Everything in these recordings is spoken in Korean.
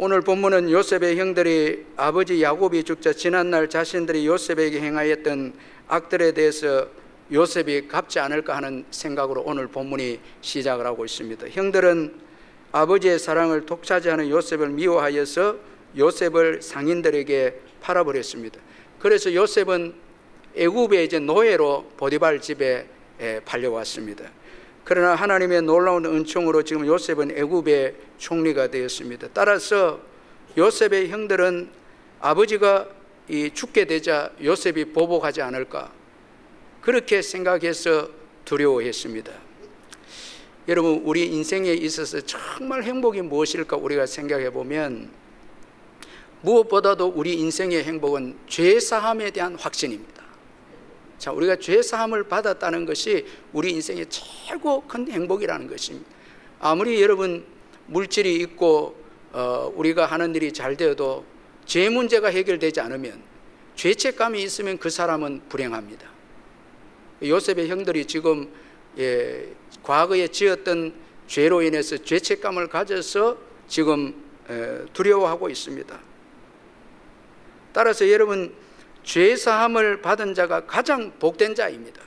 오늘 본문은 요셉의 형들이 아버지 야곱이 죽자 지난날 자신들이 요셉에게 행하였던 악들에 대해서 요셉이 갚지 않을까 하는 생각으로 오늘 본문이 시작을 하고 있습니다. 형들은 아버지의 사랑을 독차지하는 요셉을 미워하여서 요셉을 상인들에게 팔아버렸습니다. 그래서 요셉은 애굽의 이제 노예로 보디발 집에 팔려왔습니다. 그러나 하나님의 놀라운 은총으로 지금 요셉은 애굽의 총리가 되었습니다. 따라서 요셉의 형들은 아버지가 죽게 되자 요셉이 보복하지 않을까 그렇게 생각해서 두려워했습니다. 여러분, 우리 인생에 있어서 정말 행복이 무엇일까 우리가 생각해 보면 무엇보다도 우리 인생의 행복은 죄사함에 대한 확신입니다. 자, 우리가 죄사함을 받았다는 것이 우리 인생의 최고 큰 행복이라는 것입니다. 아무리 여러분 물질이 있고 우리가 하는 일이 잘 되어도 죄 문제가 해결되지 않으면, 죄책감이 있으면 그 사람은 불행합니다. 요셉의 형들이 지금 과거에 지었던 죄로 인해서 죄책감을 가져서 지금 두려워하고 있습니다. 따라서 여러분, 죄사함을 받은 자가 가장 복된 자입니다.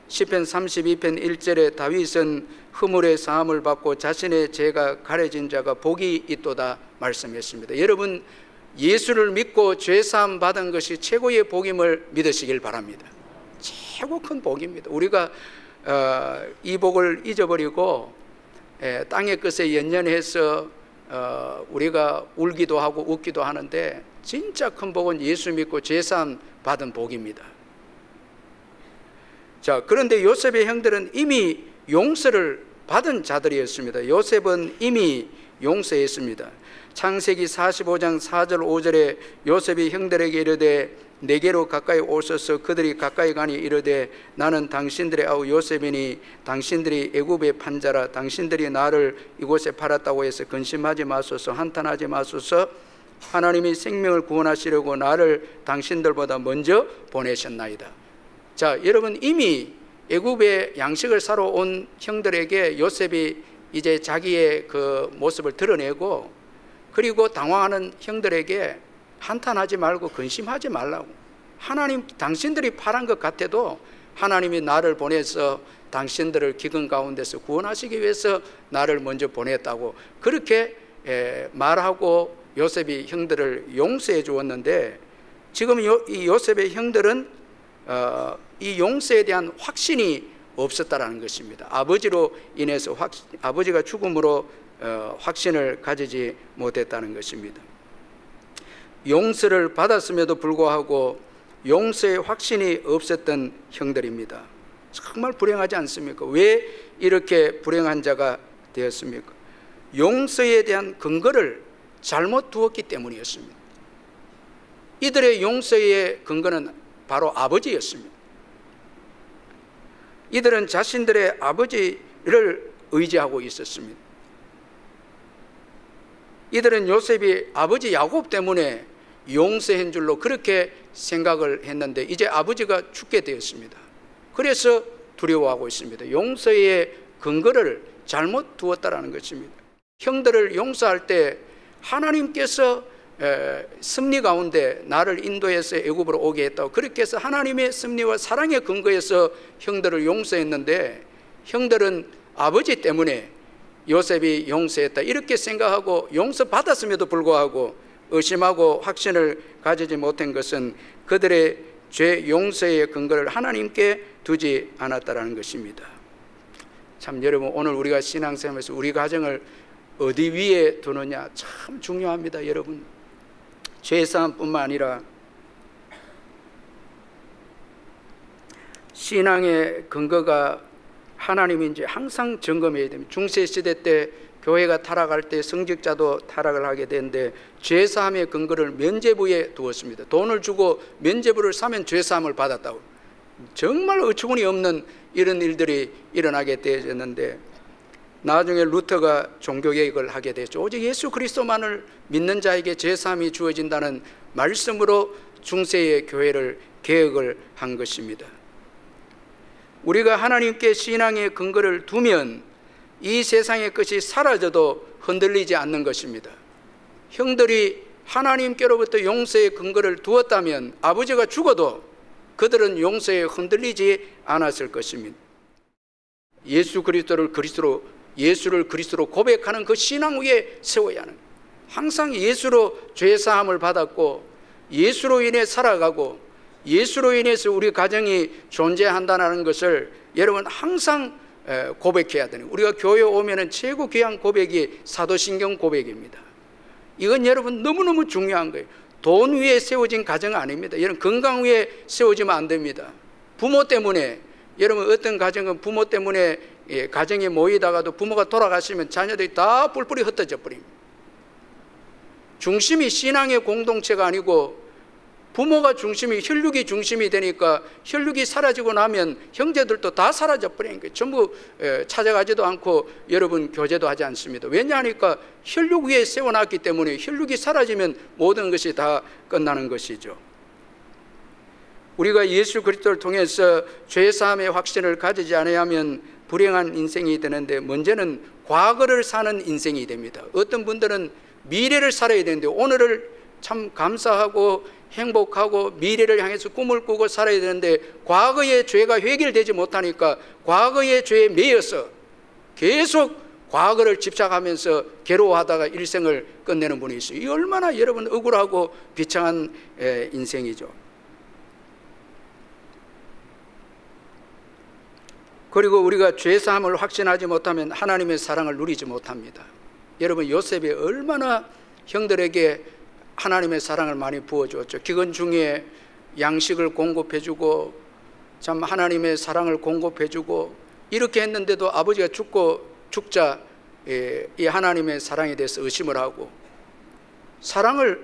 시편 32편 1절에 다윗은 허물의 사함을 받고 자신의 죄가 가려진 자가 복이 있도다 말씀했습니다. 여러분, 예수를 믿고 죄사함 받은 것이 최고의 복임을 믿으시길 바랍니다. 최고 큰 복입니다. 우리가 이 복을 잊어버리고 땅의 것에 연연해서 우리가 울기도 하고 웃기도 하는데, 진짜 큰 복은 예수 믿고 죄사함 받은 복입니다. 자, 그런데 요셉의 형들은 이미 용서를 받은 자들이었습니다. 요셉은 이미 용서했습니다. 창세기 45장 4절 5절에 요셉이 형들에게 이르되 내게로 가까이 오소서. 그들이 가까이 가니 이르되 나는 당신들의 아우 요셉이니 당신들이 애굽의 판자라. 당신들이 나를 이곳에 팔았다고 해서 근심하지 마소서. 한탄하지 마소서. 하나님이 생명을 구원하시려고 나를 당신들보다 먼저 보내셨나이다. 자, 여러분, 이미 애굽의 양식을 사러 온 형들에게 요셉이 이제 자기의 그 모습을 드러내고, 그리고 당황하는 형들에게 한탄하지 말고 근심하지 말라고, 하나님 당신들이 팔은 것 같아도 하나님이 나를 보내서 당신들을 기근 가운데서 구원하시기 위해서 나를 먼저 보냈다고 그렇게 말하고 요셉이 형들을 용서해 주었는데, 지금 이 요셉의 형들은 이 용서에 대한 확신이 없었다라는 것입니다. 아버지로 인해서 아버지가 죽음으로 확신을 가지지 못했다는 것입니다. 용서를 받았음에도 불구하고 용서의 확신이 없었던 형들입니다. 정말 불행하지 않습니까? 왜 이렇게 불행한 자가 되었습니까? 용서에 대한 근거를 잘못 두었기 때문이었습니다. 이들의 용서의 근거는 바로 아버지였습니다. 이들은 자신들의 아버지를 의지하고 있었습니다. 이들은 요셉이 아버지 야곱 때문에 용서한 줄로 그렇게 생각을 했는데, 이제 아버지가 죽게 되었습니다. 그래서 두려워하고 있습니다. 용서의 근거를 잘못 두었다라는 것입니다. 형들을 용서할 때 하나님께서 섭리 가운데 나를 인도해서 애굽으로 오게 했다고, 그렇게 해서 하나님의 섭리와 사랑의 근거에서 형들을 용서했는데, 형들은 아버지 때문에 요셉이 용서했다 이렇게 생각하고 용서받았음에도 불구하고 의심하고 확신을 가지지 못한 것은 그들의 죄 용서의 근거를 하나님께 두지 않았다라는 것입니다. 참, 여러분, 오늘 우리가 신앙생활에서 우리 가정을 어디 위에 두느냐 참 중요합니다. 여러분, 죄사함뿐만 아니라 신앙의 근거가 하나님인지 항상 점검해야 됩니다. 중세시대 때 교회가 타락할 때 성직자도 타락을 하게 되는데 죄사함의 근거를 면죄부에 두었습니다. 돈을 주고 면죄부를 사면 죄사함을 받았다고. 정말 어처구니 없는 이런 일들이 일어나게 되었는데, 나중에 루터가 종교개혁을 하게 됐죠. 오직 예수 그리스도만을 믿는 자에게 죄사함이 주어진다는 말씀으로 중세의 교회를 개혁을 한 것입니다. 우리가 하나님께 신앙의 근거를 두면 이 세상의 것이 사라져도 흔들리지 않는 것입니다. 형들이 하나님께로부터 용서의 근거를 두었다면 아버지가 죽어도 그들은 용서에 흔들리지 않았을 것입니다. 예수를 그리스도로 고백하는 그 신앙 위에 세워야 하는, 항상 예수로 죄 사함을 받았고 예수로 인해 살아가고 예수로 인해서 우리 가정이 존재한다는 것을 여러분 항상 고백해야 되는, 우리가 교회 오면은 최고 귀한 고백이 사도신경 고백입니다. 이건 여러분 너무너무 중요한 거예요. 돈 위에 세워진 가정 아닙니다. 여러분 건강 위에 세워지면 안 됩니다. 부모 때문에, 여러분 어떤 가정은 부모 때문에 가정이 모이다가도 부모가 돌아가시면 자녀들이 다 뿔뿔이 흩어져 버립니다. 중심이 신앙의 공동체가 아니고 부모가 중심이, 혈육이 중심이 되니까 혈육이 사라지고 나면 형제들도 다 사라져 버리는 거예요. 전부 찾아가지도 않고 여러분 교제도 하지 않습니다. 왜냐하니까 혈육 위에 세워놨기 때문에 혈육이 사라지면 모든 것이 다 끝나는 것이죠. 우리가 예수 그리스도를 통해서 죄사함의 확신을 가지지 않으면 불행한 인생이 되는데, 먼저는 과거를 사는 인생이 됩니다. 어떤 분들은 미래를 살아야 되는데 오늘을 참 감사하고 행복하고 미래를 향해서 꿈을 꾸고 살아야 되는데 과거의 죄가 해결되지 못하니까 과거의 죄에 매여서 계속 과거를 집착하면서 괴로워하다가 일생을 끝내는 분이 있어요. 이 얼마나 여러분 억울하고 비참한 인생이죠. 그리고 우리가 죄사함을 확신하지 못하면 하나님의 사랑을 누리지 못합니다. 여러분 요셉이 얼마나 형들에게 하나님의 사랑을 많이 부어주었죠. 기근 중에 양식을 공급해주고 참 하나님의 사랑을 공급해주고 이렇게 했는데도 아버지가 죽자 이 하나님의 사랑에 대해서 의심을 하고 사랑을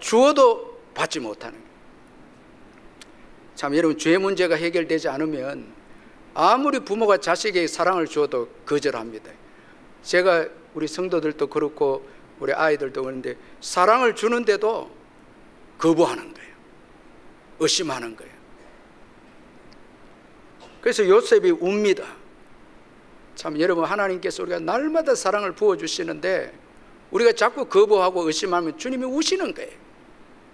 주어도 받지 못하는, 참 여러분 죄 문제가 해결되지 않으면 아무리 부모가 자식에게 사랑을 주어도 거절합니다. 제가 우리 성도들도 그렇고 우리 아이들도 그런데 사랑을 주는데도 거부하는 거예요. 의심하는 거예요. 그래서 요셉이 웁니다. 참 여러분 하나님께서 우리가 날마다 사랑을 부어주시는데 우리가 자꾸 거부하고 의심하면 주님이 우시는 거예요.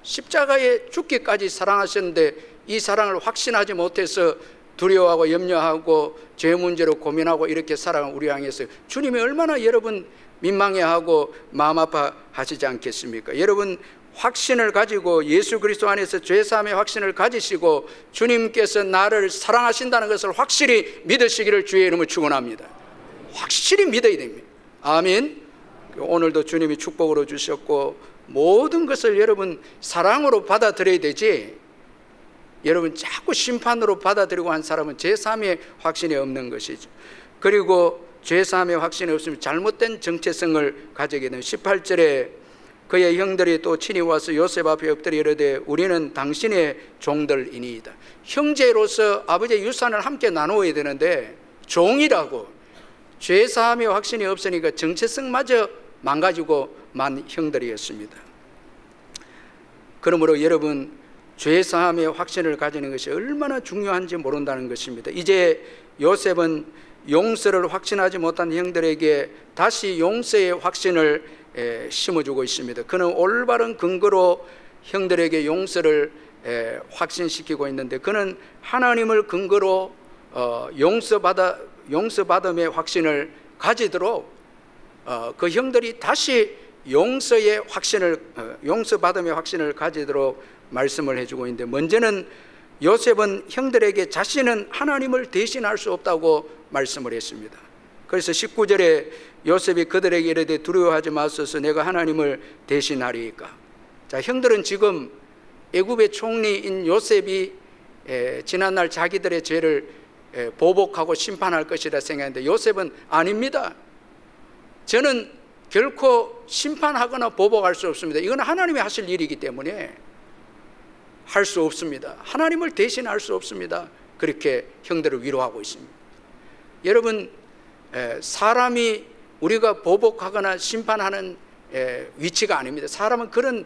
십자가에 죽기까지 사랑하셨는데 이 사랑을 확신하지 못해서 두려워하고 염려하고 죄 문제로 고민하고 이렇게 살아간 우리 향해서 주님이 얼마나 여러분 민망해하고 마음 아파하시지 않겠습니까? 여러분 확신을 가지고 예수 그리스도 안에서 죄사함의 확신을 가지시고 주님께서 나를 사랑하신다는 것을 확실히 믿으시기를 주의 이름으로 축원합니다. 확실히 믿어야 됩니다. 아멘. 오늘도 주님이 축복으로 주셨고 모든 것을 여러분 사랑으로 받아들여야 되지, 여러분 자꾸 심판으로 받아들이고 한 사람은 죄사함의 확신이 없는 것이죠. 그리고 죄사함의 확신이 없으면 잘못된 정체성을 가지게 되는 18절에 그의 형들이 또 친히 와서 요셉 앞에 엎드려 이르되 우리는 당신의 종들이니이다. 형제로서 아버지의 유산을 함께 나누어야 되는데 종이라고 죄사함의 확신이 없으니까 정체성마저 망가지고 만 형들이었습니다. 그러므로 여러분 죄사함의 확신을 가지는 것이 얼마나 중요한지 모른다는 것입니다. 이제 요셉은 용서를 확신하지 못한 형들에게 다시 용서의 확신을 심어주고 있습니다. 그는 올바른 근거로 형들에게 용서를 확신시키고 있는데 그는 하나님을 근거로 용서받음의 확신을 가지도록 그 형들이 다시 용서받음의 확신을 가지도록 말씀을 해주고 있는데, 먼저는 요셉은 형들에게 자신은 하나님을 대신할 수 없다고 말씀을 했습니다. 그래서 19절에 요셉이 그들에게 이르되 두려워하지 마소서 내가 하나님을 대신하리이까. 자, 형들은 지금 애굽의 총리인 요셉이 지난날 자기들의 죄를 보복하고 심판할 것이라 생각했는데 요셉은 아닙니다. 저는 결코 심판하거나 보복할 수 없습니다. 이건 하나님이 하실 일이기 때문에 할 수 없습니다. 하나님을 대신할 수 없습니다. 그렇게 형들을 위로하고 있습니다. 여러분 사람이 우리가 보복하거나 심판하는 위치가 아닙니다. 사람은 그런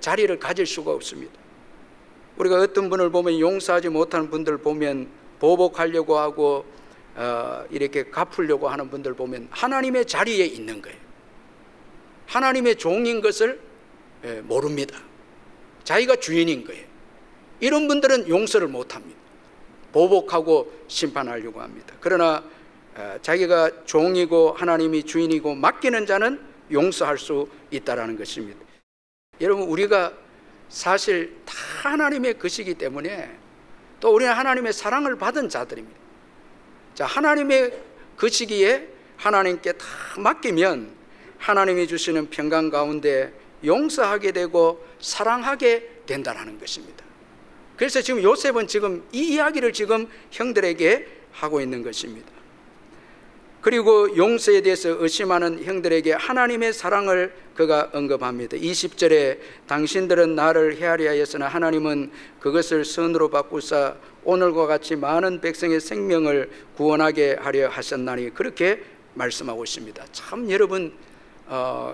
자리를 가질 수가 없습니다. 우리가 어떤 분을 보면 용서하지 못하는 분들 보면 보복하려고 하고 이렇게 갚으려고 하는 분들 보면 하나님의 자리에 있는 거예요. 하나님의 종인 것을 모릅니다. 자기가 주인인 거예요. 이런 분들은 용서를 못합니다. 보복하고 심판하려고 합니다. 그러나 자기가 종이고 하나님이 주인이고 맡기는 자는 용서할 수 있다는 것입니다. 여러분, 우리가 사실 다 하나님의 것이기 때문에 또 우리는 하나님의 사랑을 받은 자들입니다. 자, 하나님의 것이기에 하나님께 다 맡기면 하나님이 주시는 평강 가운데 용서하게 되고 사랑하게 된다는 것입니다. 그래서 지금 요셉은 지금 이 이야기를 지금 형들에게 하고 있는 것입니다. 그리고 용서에 대해서 의심하는 형들에게 하나님의 사랑을 그가 언급합니다. 20절에 당신들은 나를 헤아려 하였으나 하나님은 그것을 선으로 바꾸사 오늘과 같이 많은 백성의 생명을 구원하게 하려 하셨나니, 그렇게 말씀하고 있습니다. 참 여러분,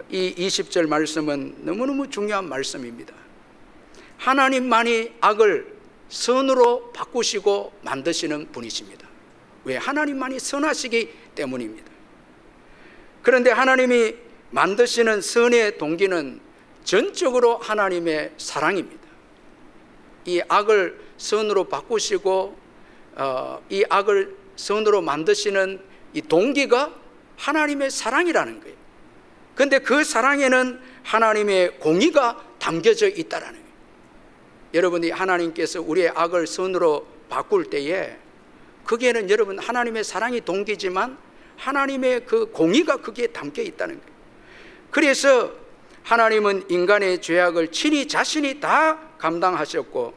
이 20절 말씀은 너무너무 중요한 말씀입니다. 하나님만이 악을 선으로 바꾸시고 만드시는 분이십니다. 왜? 하나님만이 선하시기 때문입니다. 그런데 하나님이 만드시는 선의 동기는 전적으로 하나님의 사랑입니다. 이 악을 선으로 바꾸시고 이 악을 선으로 만드시는 이 동기가 하나님의 사랑이라는 거예요. 그런데 그 사랑에는 하나님의 공의가 담겨져 있다는 거예요. 여러분이 하나님께서 우리의 악을 선으로 바꿀 때에 거기에는 여러분 하나님의 사랑이 동기지만 하나님의 그 공의가 거기에 담겨 있다는 거예요. 그래서 하나님은 인간의 죄악을 친히 자신이 다 감당하셨고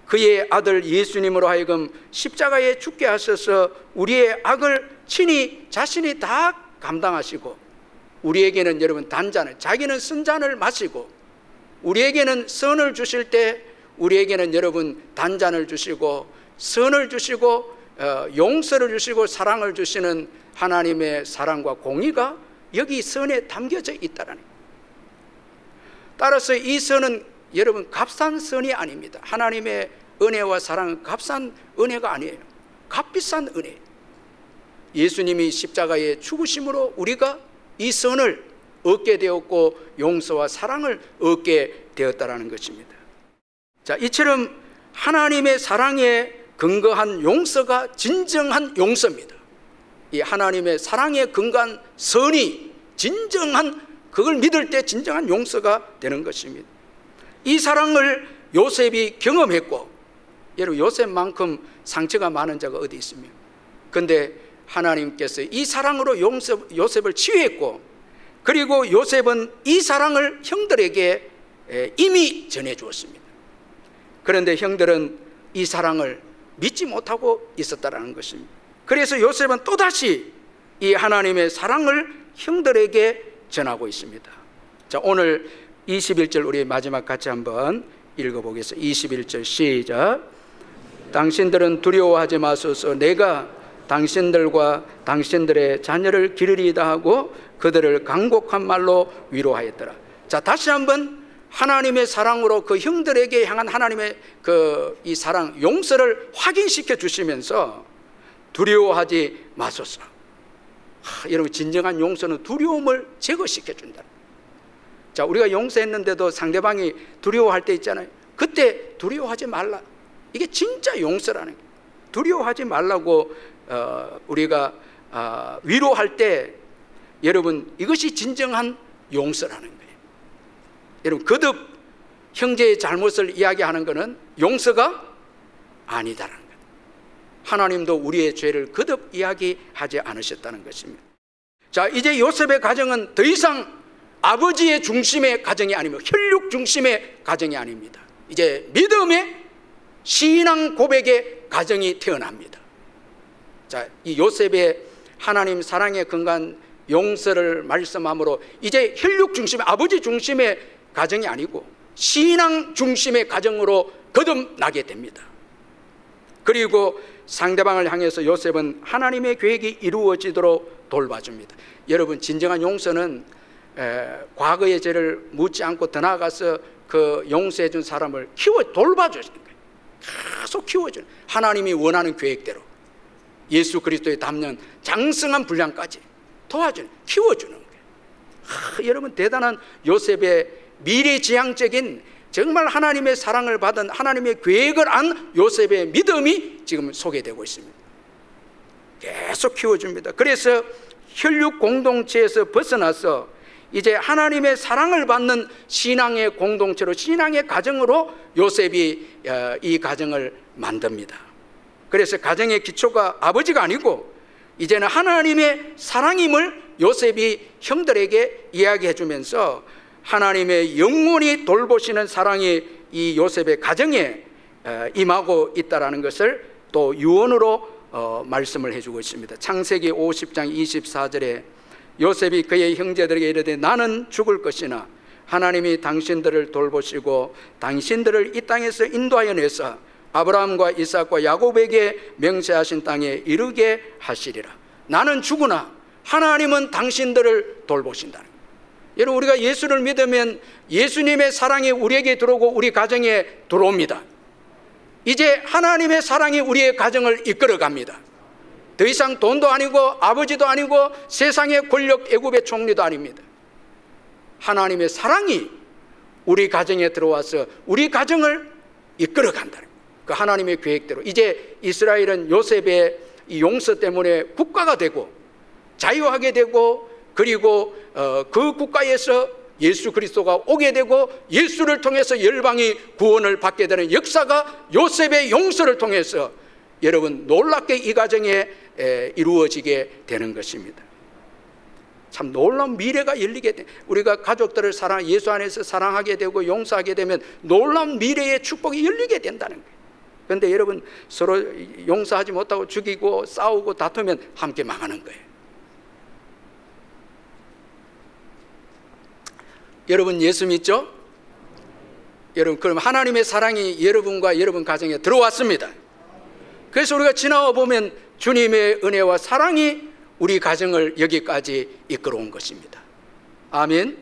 그의 아들 예수님으로 하여금 십자가에 죽게 하셔서 우리의 악을 친히 자신이 다 감당하시고 우리에게는 여러분 단잔을, 자기는 쓴 잔을 마시고 우리에게는 선을 주실 때 우리에게는 여러분 단잔을 주시고 선을 주시고 용서를 주시고 사랑을 주시는 하나님의 사랑과 공의가 여기 선에 담겨져 있다라는 거예요. 따라서 이 선은 여러분 값싼 선이 아닙니다. 하나님의 은혜와 사랑은 값싼 은혜가 아니에요. 값비싼 은혜. 예수님이 십자가에 죽으심으로 우리가 이 선을 얻게 되었고 용서와 사랑을 얻게 되었다라는 것입니다. 자, 이처럼 하나님의 사랑에 근거한 용서가 진정한 용서입니다. 이 하나님의 사랑에 근거한 선이 진정한, 그걸 믿을 때 진정한 용서가 되는 것입니다. 이 사랑을 요셉이 경험했고, 여러분 요셉만큼 상처가 많은 자가 어디 있습니까? 그런데 하나님께서 이 사랑으로 요셉을 치유했고, 그리고 요셉은 이 사랑을 형들에게 이미 전해 주었습니다. 그런데 형들은 이 사랑을 믿지 못하고 있었다는 것입니다. 그래서 요셉은 또다시 이 하나님의 사랑을 형들에게 전하고 있습니다. 자, 오늘 21절 우리 마지막 같이 한번 읽어보겠습니다. 21절 시작. 당신들은 두려워하지 마소서. 내가 당신들과 당신들의 자녀를 기르리이다 하고 그들을 간곡한 말로 위로하였더라. 자, 다시 한번 하나님의 사랑으로 그 형들에게 향한 하나님의 이 사랑, 용서를 확인시켜 주시면서 두려워하지 마소서. 여러분, 진정한 용서는 두려움을 제거시켜 준다. 자, 우리가 용서했는데도 상대방이 두려워할 때 있잖아요. 그때 두려워하지 말라. 이게 진짜 용서라는 거예요. 두려워하지 말라고 우리가 위로할 때 여러분 이것이 진정한 용서라는 거예요. 여러분, 거듭 형제의 잘못을 이야기하는 것은 용서가 아니다라는 거예요. 하나님도 우리의 죄를 거듭 이야기하지 않으셨다는 것입니다. 자, 이제 요셉의 가정은 더 이상 아버지의 중심의 가정이 아니며 혈육 중심의 가정이 아닙니다. 이제 믿음의 신앙 고백의 가정이 태어납니다. 자, 이 요셉의 하나님 사랑에 근거한 용서를 말씀함으로 이제 혈육 중심의, 아버지 중심의 가정이 아니고 신앙 중심의 가정으로 거듭나게 됩니다. 그리고 상대방을 향해서 요셉은 하나님의 계획이 이루어지도록 돌봐줍니다. 여러분, 진정한 용서는 과거의 죄를 묻지 않고 더 나아가서 그 용서해 준 사람을 돌봐주는 거예요. 계속 키워주는, 하나님이 원하는 계획대로 예수 그리스도의 담는 장성한 분량까지 도와주는, 키워주는 거예요. 여러분, 대단한 요셉의 미래지향적인, 정말 하나님의 사랑을 받은, 하나님의 계획을 안 요셉의 믿음이 지금 소개되고 있습니다. 계속 키워줍니다. 그래서 혈육 공동체에서 벗어나서 이제 하나님의 사랑을 받는 신앙의 공동체로, 신앙의 가정으로 요셉이 이 가정을 만듭니다. 그래서 가정의 기초가 아버지가 아니고 이제는 하나님의 사랑임을 요셉이 형들에게 이야기해 주면서 하나님의 영원히 돌보시는 사랑이 이 요셉의 가정에 임하고 있다는 것을 또 유언으로 말씀을 해주고 있습니다. 창세기 50장 24절에 요셉이 그의 형제들에게 이르되 나는 죽을 것이나 하나님이 당신들을 돌보시고 당신들을 이 땅에서 인도하여 내사 아브라함과 이삭과 야곱에게 명세하신 땅에 이르게 하시리라. 나는 죽으나 하나님은 당신들을 돌보신다는 거예요. 여러분, 우리가 예수를 믿으면 예수님의 사랑이 우리에게 들어오고 우리 가정에 들어옵니다. 이제 하나님의 사랑이 우리의 가정을 이끌어 갑니다. 더 이상 돈도 아니고 아버지도 아니고 세상의 권력 애굽의 총리도 아닙니다. 하나님의 사랑이 우리 가정에 들어와서 우리 가정을 이끌어 간다는 거예요. 그 하나님의 계획대로. 이제 이스라엘은 요셉의 이 용서 때문에 국가가 되고 자유하게 되고, 그리고 그 국가에서 예수 그리스도가 오게 되고 예수를 통해서 열방이 구원을 받게 되는 역사가 요셉의 용서를 통해서 여러분 놀랍게 이 가정에 이루어지게 되는 것입니다. 참 놀라운 미래가 열리게 돼. 우리가 가족들을 예수 안에서 사랑하게 되고 용서하게 되면 놀라운 미래의 축복이 열리게 된다는 거예요. 그런데 여러분, 서로 용서하지 못하고 죽이고 싸우고 다투면 함께 망하는 거예요. 여러분 예수 믿죠? 여러분, 그럼 하나님의 사랑이 여러분과 여러분 가정에 들어왔습니다. 그래서 우리가 지나와 보면 주님의 은혜와 사랑이 우리 가정을 여기까지 이끌어온 것입니다. 아멘.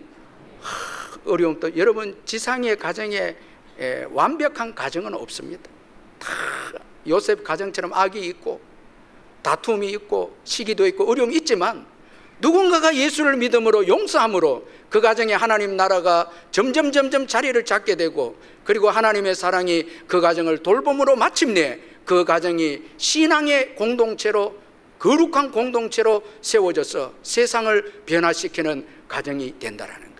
어려움도, 여러분 지상의 가정에 완벽한 가정은 없습니다. 다 요셉 가정처럼 악이 있고 다툼이 있고 시기도 있고 어려움이 있지만, 누군가가 예수를 믿음으로 용서함으로 그 가정에 하나님 나라가 점점 자리를 잡게 되고, 그리고 하나님의 사랑이 그 가정을 돌봄으로 마침내 그 가정이 신앙의 공동체로, 거룩한 공동체로 세워져서 세상을 변화시키는 가정이 된다는 거예요.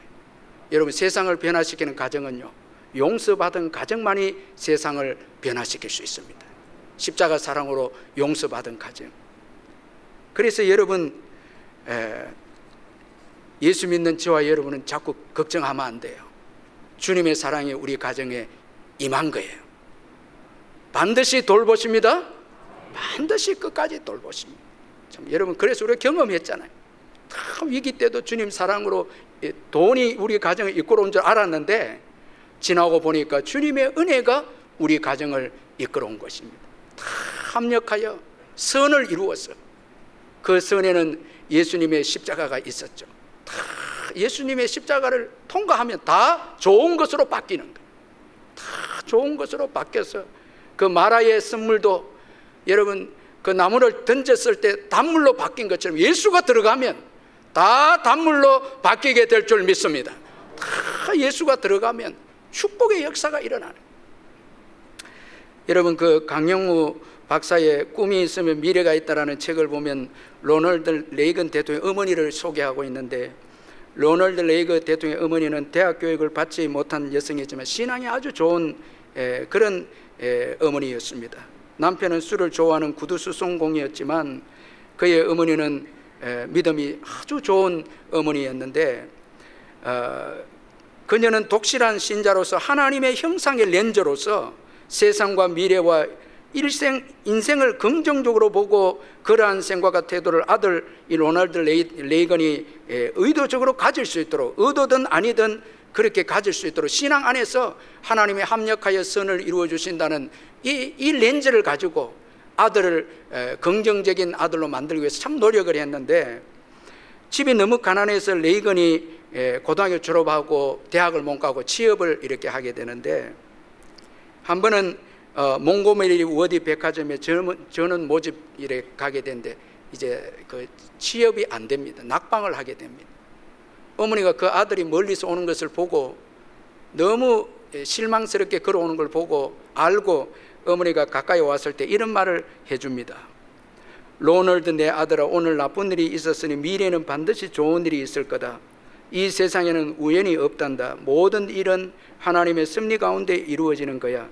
여러분, 세상을 변화시키는 가정은요, 용서받은 가정만이 세상을 변화시킬 수 있습니다. 십자가 사랑으로 용서받은 가정. 그래서 여러분, 예수 믿는 저와 여러분은 자꾸 걱정하면 안 돼요. 주님의 사랑이 우리 가정에 임한 거예요. 반드시 돌보십니다. 반드시 끝까지 돌보십니다. 참, 여러분, 그래서 우리가 경험했잖아요. 다 위기 때도 주님 사랑으로 돈이 우리 가정을 이끌어온 줄 알았는데, 지나고 보니까 주님의 은혜가 우리 가정을 이끌어온 것입니다. 다 합력하여 선을 이루었어. 그 선에는 예수님의 십자가가 있었죠. 다 예수님의 십자가를 통과하면 다 좋은 것으로 바뀌는 거예요. 다 좋은 것으로 바뀌어서 그 마라의 선물도 여러분, 그 나무를 던졌을 때 단물로 바뀐 것처럼 예수가 들어가면 다 단물로 바뀌게 될 줄 믿습니다. 다 예수가 들어가면 축복의 역사가 일어나는 거예요. 여러분, 그 강영우 박사의 꿈이 있으면 미래가 있다라는 책을 보면 로널드 레이건 대통령의 어머니를 소개하고 있는데, 로널드 레이건 대통령의 어머니는 대학 교육을 받지 못한 여성이지만 신앙이 아주 좋은 그런 어머니였습니다. 남편은 술을 좋아하는 구두수송공이었지만 그의 어머니는 믿음이 아주 좋은 어머니였는데, 그녀는 독실한 신자로서 하나님의 형상의 렌즈로서 세상과 미래와 인생을 긍정적으로 보고 그러한 생각과 태도를 아들 이 로널드 레이건이 의도적으로 가질 수 있도록, 의도든 아니든 그렇게 가질 수 있도록 신앙 안에서 하나님의 합력하여 선을 이루어 주신다는 이 렌즈를 가지고 아들을 긍정적인 아들로 만들기 위해서 참 노력을 했는데, 집이 너무 가난해서 레이건이 고등학교 졸업하고 대학을 못 가고 취업을 이렇게 하게 되는데, 한 번은 몽고메리 워디 백화점에 전원 모집 일에 가게 되는데 이제 그 취업이 안 됩니다. 낙방을 하게 됩니다. 어머니가 그 아들이 멀리서 오는 것을 보고 너무 실망스럽게 걸어오는 걸 보고 알고 어머니가 가까이 왔을 때 이런 말을 해줍니다. 로널드 내 아들아, 오늘 나쁜 일이 있었으니 미래에는 반드시 좋은 일이 있을 거다. 이 세상에는 우연이 없단다. 모든 일은 하나님의 섭리 가운데 이루어지는 거야.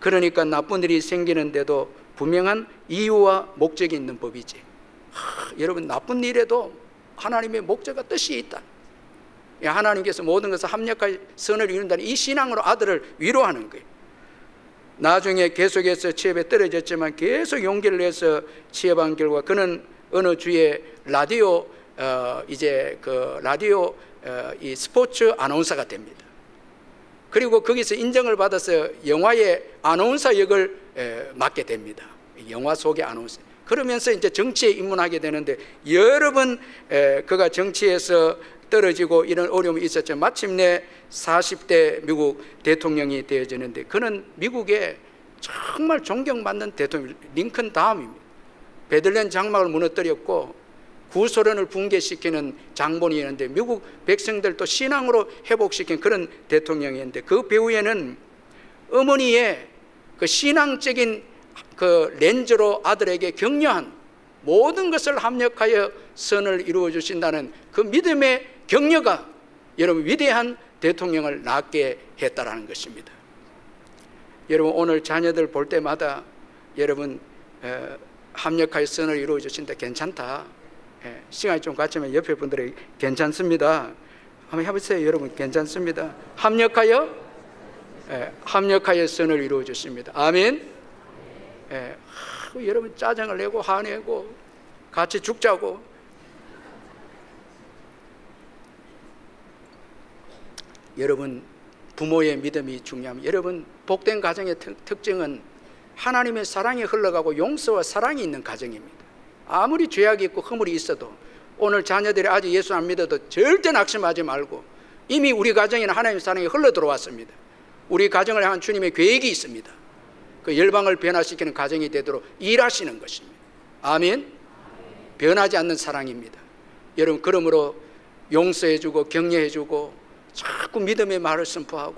그러니까 나쁜 일이 생기는데도 분명한 이유와 목적이 있는 법이지. 여러분, 나쁜 일에도 하나님의 목적과 뜻이 있다. 하나님께서 모든 것을 합력하여 선을 이룬다는 이 신앙으로 아들을 위로하는 거예요. 나중에 계속해서 취업에 떨어졌지만 계속 용기를 내서 취업한 결과 그는 어느 주에 라디오 이 스포츠 아나운서가 됩니다. 그리고 거기서 인정을 받아서 영화의 아나운서 역을 맡게 됩니다. 영화 속의 아나운서. 그러면서 이제 정치에 입문하게 되는데 여러 번 그가 정치에서 떨어지고 이런 어려움이 있었죠. 마침내 40대 미국 대통령이 되어지는데 그는 미국의 정말 존경받는 대통령, 링컨 다음입니다. 베들레헴 장막을 무너뜨렸고 구소련을 붕괴시키는 장본이었는데 미국 백성들도 신앙으로 회복시킨 그런 대통령이었는데 그 배후에는 어머니의 그 신앙적인 그 렌즈로 아들에게 격려한 모든 것을 합력하여 선을 이루어 주신다는 그 믿음의 격려가 여러분 위대한 대통령을 낳게 했다라는 것입니다. 여러분, 오늘 자녀들 볼 때마다 여러분 합력하여 선을 이루어 주신다, 괜찮다. 시간이 좀 갖추면 옆에 분들에게 괜찮습니다 한번 해보세요. 여러분, 괜찮습니다. 합력하여 선을 이루어 주십니다. 아멘. 여러분, 짜증을 내고 화내고 같이 죽자고. 여러분, 부모의 믿음이 중요합니다. 여러분, 복된 가정의 특징은 하나님의 사랑이 흘러가고 용서와 사랑이 있는 가정입니다. 아무리 죄악이 있고 허물이 있어도 오늘 자녀들이 아직 예수 안 믿어도 절대 낙심하지 말고 이미 우리 가정에는 하나님의 사랑이 흘러 들어왔습니다. 우리 가정을 향한 주님의 계획이 있습니다. 그 열방을 변화시키는 가정이 되도록 일하시는 것입니다. 아멘. 변하지 않는 사랑입니다. 여러분, 그러므로 용서해주고 격려해주고 자꾸 믿음의 말을 선포하고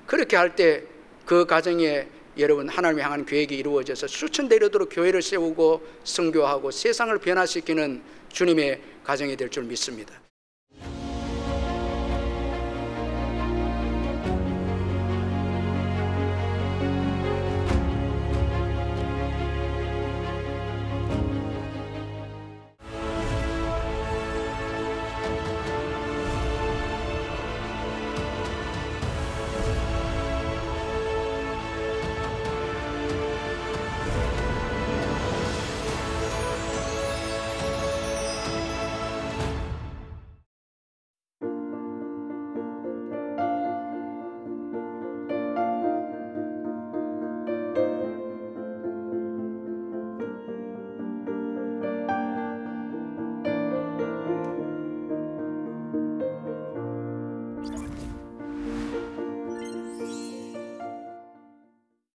그렇게 할 때 그 가정에 여러분 하나님을 향한 계획이 이루어져서 수천 대로도록 교회를 세우고 선교하고 세상을 변화시키는 주님의 가정이 될 줄 믿습니다.